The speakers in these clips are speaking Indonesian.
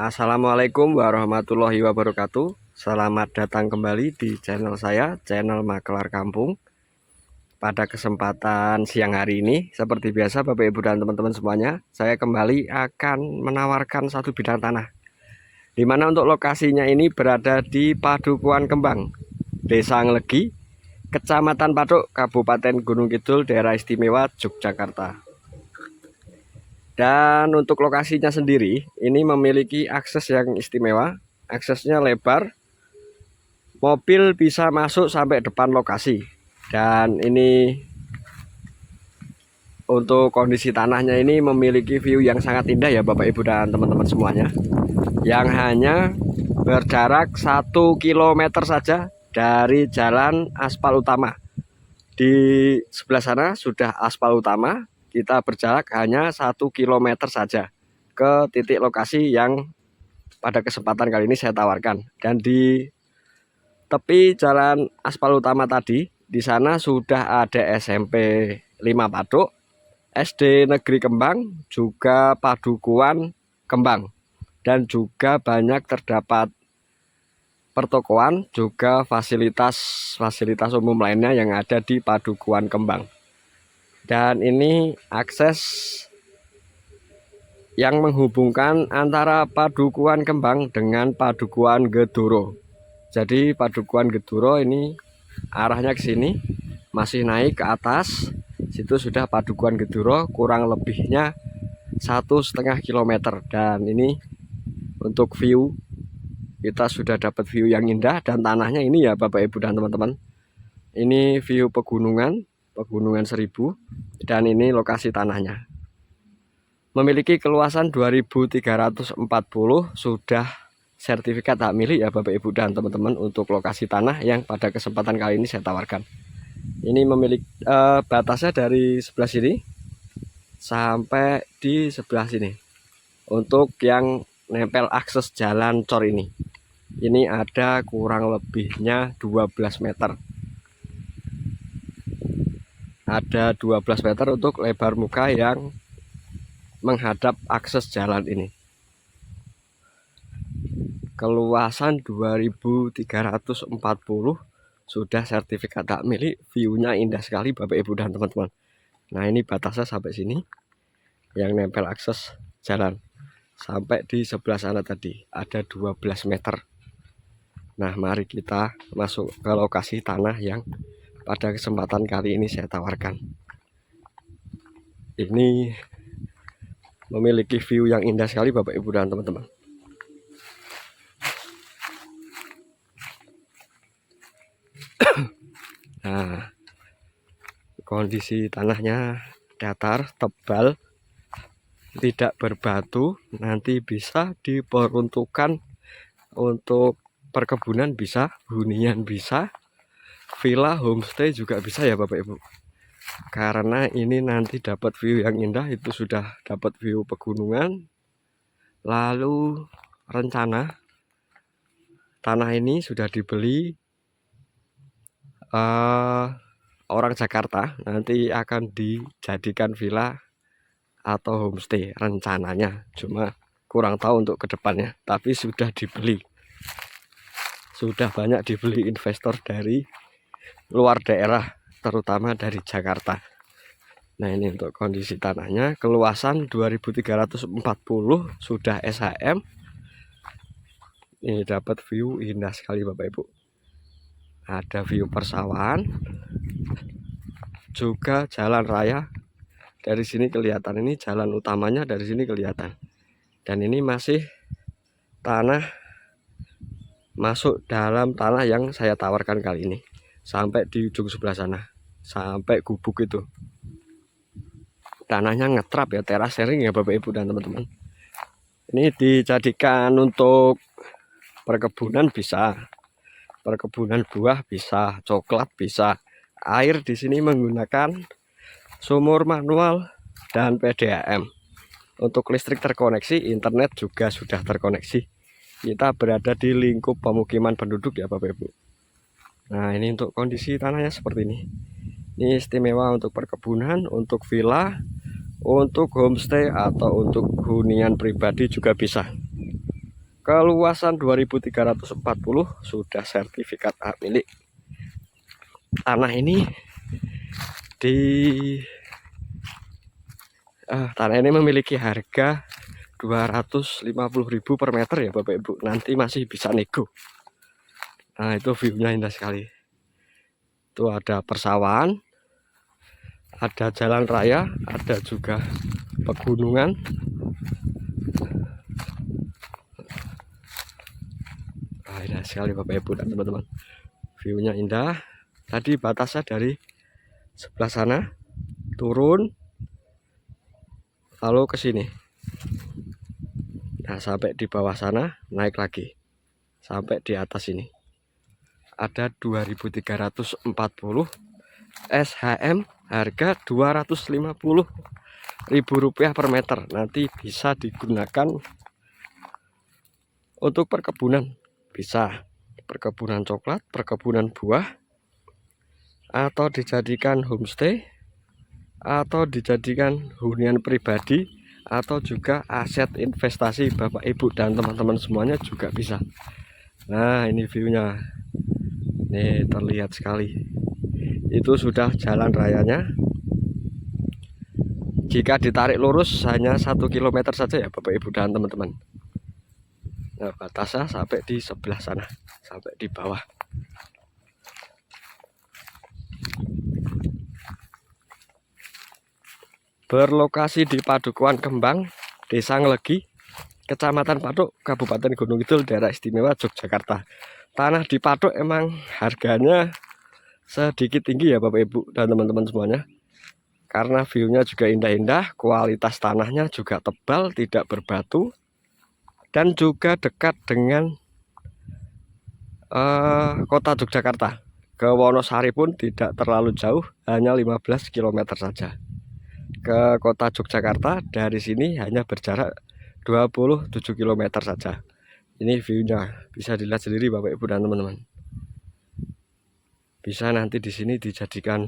Assalamualaikum warahmatullahi wabarakatuh. Selamat datang kembali di channel saya, channel Makelar Kampung. Pada kesempatan siang hari ini, seperti biasa Bapak Ibu dan teman-teman semuanya, saya kembali akan menawarkan satu bidang tanah, di mana untuk lokasinya ini berada di Padukuhan Kembang, Desa Nglegi, Kecamatan Patuk, Kabupaten Gunung Kidul, Daerah Istimewa Yogyakarta. Dan untuk lokasinya sendiri, ini memiliki akses yang istimewa. Aksesnya lebar, mobil bisa masuk sampai depan lokasi. Dan ini untuk kondisi tanahnya ini memiliki view yang sangat indah ya Bapak Ibu dan teman-teman semuanya. Yang hanya berjarak 1 km saja dari jalan aspal utama. Di sebelah sana sudah aspal utama. Kita berjarak hanya 1 km saja ke titik lokasi yang pada kesempatan kali ini saya tawarkan. Dan di tepi jalan aspal utama tadi, di sana sudah ada SMP 5 Patuk, SD Negeri Kembang, juga Padukuhan Kembang. Dan juga banyak terdapat pertokoan, juga fasilitas umum lainnya yang ada di Padukuhan Kembang. Dan ini akses yang menghubungkan antara Padukuhan Kembang dengan Padukuhan Geduro. Jadi Padukuhan Geduro ini arahnya ke sini, masih naik ke atas. Situ sudah Padukuhan Geduro, kurang lebihnya 1,5 km. Dan ini untuk view, kita sudah dapat view yang indah. Dan tanahnya ini ya Bapak Ibu dan teman-teman, ini view pegunungan Seribu. Dan ini lokasi tanahnya, memiliki keluasan 2340, sudah sertifikat hak milik ya Bapak Ibu dan teman-teman untuk lokasi tanah yang pada kesempatan kali ini saya tawarkan. Ini memiliki batasnya dari sebelah sini sampai di sebelah sini. Untuk yang nempel akses jalan cor ini ada kurang lebihnya 12 meter. Ada 12 meter untuk lebar muka yang menghadap akses jalan ini. Keluasan 2340, sudah sertifikat hak milik. View-nya indah sekali Bapak Ibu dan teman-teman. Nah, ini batasnya sampai sini yang nempel akses jalan. Sampai di sebelah sana tadi ada 12 meter. Nah, mari kita masuk ke lokasi tanah yang pada kesempatan kali ini saya tawarkan. Ini memiliki view yang indah sekali Bapak Ibu dan teman-teman. Nah, kondisi tanahnya datar, tebal, tidak berbatu. Nanti bisa diperuntukkan untuk perkebunan, bisa hunian, bisa villa, homestay juga bisa ya Bapak Ibu. Karena ini nanti dapat view yang indah, itu sudah dapat view pegunungan. Lalu rencana tanah ini sudah dibeli orang Jakarta, nanti akan dijadikan villa atau homestay rencananya. Cuma kurang tahu untuk kedepannya, tapi sudah dibeli. Sudah banyak dibeli investor dari luar daerah, terutama dari Jakarta. Nah, ini untuk kondisi tanahnya, keluasan 2340, sudah SHM. Ini dapat view indah sekali Bapak Ibu. Ada view persawahan, juga jalan raya dari sini kelihatan. Ini jalan utamanya dari sini kelihatan. Dan ini masih tanah, masuk dalam tanah yang saya tawarkan kali ini, sampai di ujung sebelah sana, sampai gubuk itu. Tanahnya ngetrap ya, teras sharing ya Bapak Ibu dan teman-teman. Ini dijadikan untuk perkebunan bisa, perkebunan buah bisa, coklat bisa. Air di sini menggunakan sumur manual dan PDAM. Untuk listrik terkoneksi, internet juga sudah terkoneksi. Kita berada di lingkup pemukiman penduduk ya Bapak Ibu. Nah, ini untuk kondisi tanahnya seperti ini. Ini istimewa untuk perkebunan, untuk villa, untuk homestay, atau untuk hunian pribadi juga bisa. Keluasan 2340, sudah sertifikat hak milik. Tanah ini tanah ini memiliki harga 250.000 per meter ya Bapak Ibu. Nanti masih bisa nego. Nah, itu view-nya indah sekali. Itu ada persawahan, ada jalan raya, ada juga pegunungan. Nah, indah sekali Bapak Ibu dan teman-teman. View-nya indah. Tadi batasnya dari sebelah sana turun, lalu ke sini. Nah, sampai di bawah sana naik lagi sampai di atas ini. Ada 2340 SHM, harga 250.000 rupiah per meter. Nanti bisa digunakan untuk perkebunan, bisa perkebunan coklat, perkebunan buah, atau dijadikan homestay, atau dijadikan hunian pribadi, atau juga aset investasi Bapak Ibu dan teman-teman semuanya juga bisa. Nah, ini view-nya. Nih, terlihat sekali. Itu sudah jalan rayanya. Jika ditarik lurus hanya 1 km saja ya Bapak Ibu dan teman-teman. Nah, batasnya sampai di sebelah sana, sampai di bawah. Berlokasi di Padukuhan Kembang, Desa Ngelegi, Kecamatan Patuk, Kabupaten Gunung Kidul, Daerah Istimewa Yogyakarta. Tanah di Patuk emang harganya sedikit tinggi ya Bapak Ibu dan teman-teman semuanya. Karena view-nya juga indah-indah, kualitas tanahnya juga tebal, tidak berbatu, dan juga dekat dengan kota Yogyakarta. Ke Wonosari pun tidak terlalu jauh, hanya 15 km saja. Ke kota Yogyakarta dari sini hanya berjarak 27 km saja. Ini view-nya, bisa dilihat sendiri Bapak Ibu dan teman-teman. Bisa nanti di sini dijadikan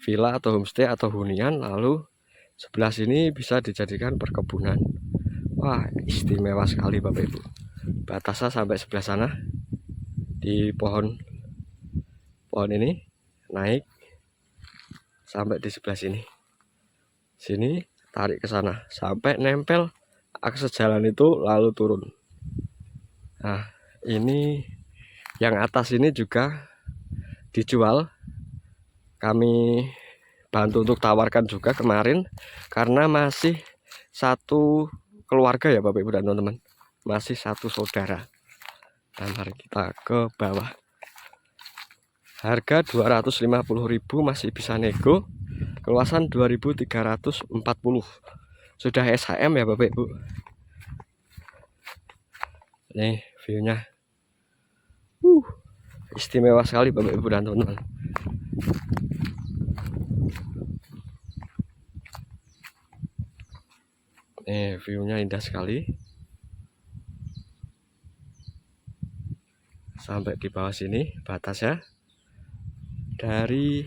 villa atau homestay atau hunian, lalu sebelah sini bisa dijadikan perkebunan. Wah, istimewa sekali Bapak Ibu. Batasnya sampai sebelah sana. Di pohon ini naik sampai di sebelah sini. Sini tarik ke sana sampai nempel akses jalan itu lalu turun. Nah, ini yang atas ini juga dijual. Kami bantu untuk tawarkan juga kemarin karena masih satu keluarga ya Bapak Ibu dan teman-teman, masih satu saudara. Dan mari kita ke bawah. Harga 250.000 masih bisa nego. Keluasan 2340. Sudah SHM ya Bapak Ibu. Nih view-nya. Istimewa sekali Bapak Ibu dan teman-teman. Nih view-nya indah sekali. Sampai di bawah sini batasnya. Dari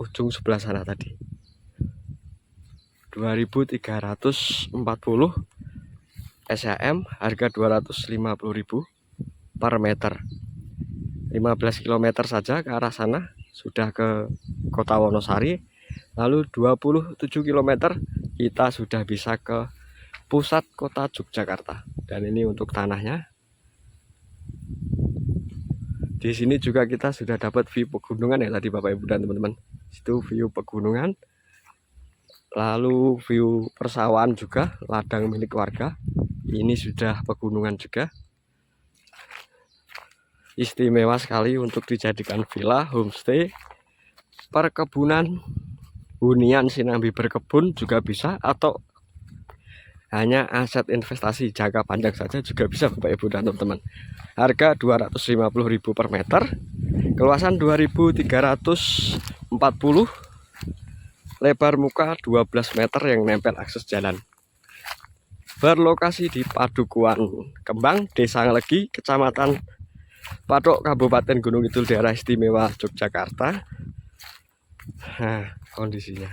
ujung sebelah sana tadi. 2340 SHM, harga 250.000 per meter. 15 km saja ke arah sana sudah ke kota Wonosari. Lalu 27 km kita sudah bisa ke pusat kota Yogyakarta. Dan ini untuk tanahnya. Di sini juga kita sudah dapat view pegunungan ya tadi Bapak Ibu dan teman-teman. Itu view pegunungan. Lalu view persawahan juga, ladang milik warga. Ini sudah pegunungan juga. Istimewa sekali untuk dijadikan villa, homestay, perkebunan, hunian sinambi berkebun juga bisa, atau hanya aset investasi jangka panjang saja juga bisa Bapak Ibu dan teman-teman. Harga 250.000 per meter, keluasan 2340, lebar muka 12 meter yang nempel akses jalan. Berlokasi di Padukuhan Kembang, Desa Ngelegi, Kecamatan Patuk, Kabupaten Gunung Kidul, Daerah Istimewa Yogyakarta. Nah, kondisinya.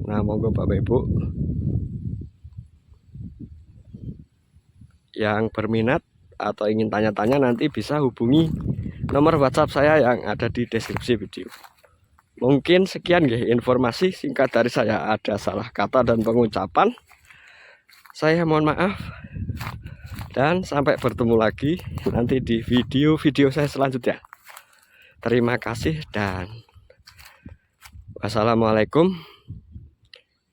Nah, monggo Bapak Ibu. yang berminat atau ingin tanya-tanya nanti bisa hubungi nomor WhatsApp saya yang ada di deskripsi video. Mungkin sekian ya informasi singkat dari saya. Ada salah kata dan pengucapan, saya mohon maaf. Dan sampai bertemu lagi nanti di video-video saya selanjutnya. Terima kasih dan wassalamualaikum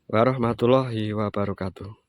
warahmatullahi wabarakatuh.